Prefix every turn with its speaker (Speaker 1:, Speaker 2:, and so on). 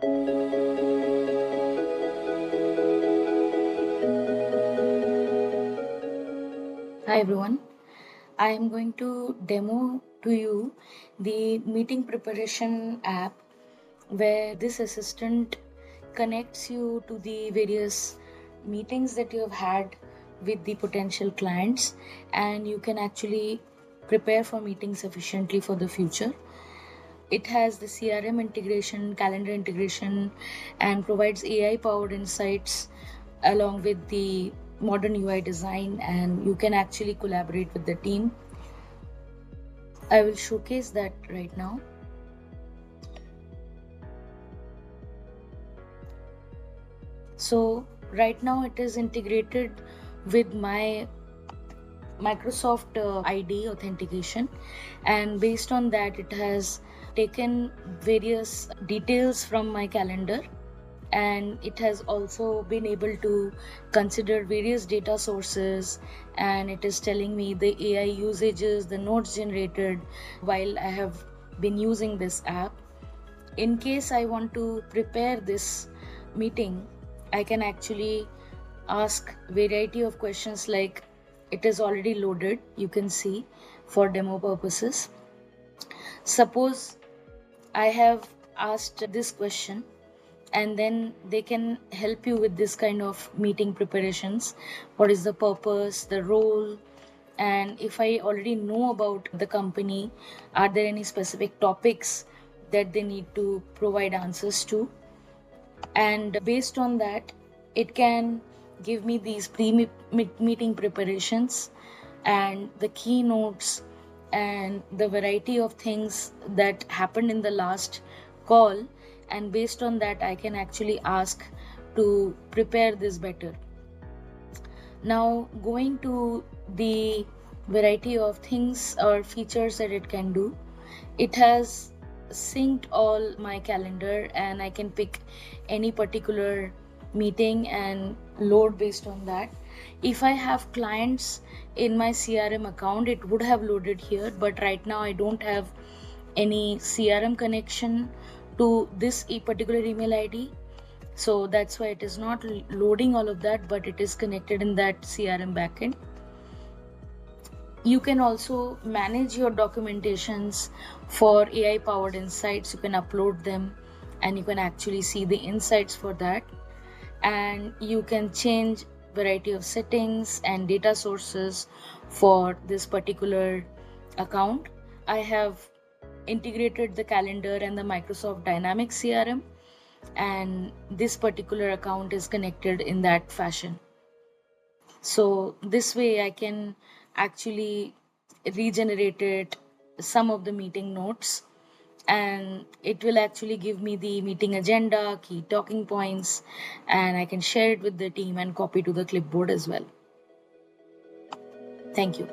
Speaker 1: Hi everyone. I am going to demo to you the meeting preparation app where this assistant connects you to the various meetings that you have had with the potential clients, and you can actually prepare for meetings efficiently for the future. It has the CRM integration, calendar integration, and provides AI powered insights along with the modern UI design, and you can actually collaborate with the team. I will showcase that right now. So right now it is integrated with my Microsoft ID authentication, and based on that it has taken various details from my calendar, and it has also been able to consider various data sources, and it is telling me the AI usages, the notes generated while I have been using this app. In case I want to prepare this meeting, I can actually ask variety of questions, like it is already loaded, you can see, for demo purposes. Suppose I have asked this question, and then they can help you with this kind of meeting preparations. What is the purpose, the role, and if I already know about the company, are there any specific topics that they need to provide answers to? And based on that, it can give me these meeting preparations and the keynotes and the variety of things that happened in the last call, and based on that I can actually ask to prepare this better. Now, going to the variety of things or features that it can do, it has synced all my calendar, and I can pick any particular meeting and load based on that. If I have clients in my CRM account, it would have loaded here, but right now I don't have any CRM connection to this particular email ID, so that's why it is not loading all of that, but it is connected in that CRM backend. You can also manage your documentations for AI powered insights. You can upload them and you can actually see the insights for that, and you can change variety of settings and data sources for this particular account. I have integrated the calendar and the Microsoft Dynamics CRM, and this particular account is connected in that fashion. So this way I can actually regenerate it, some of the meeting notes, and it will actually give me the meeting agenda, key talking points, and I can share it with the team and copy to the clipboard as well. Thank you.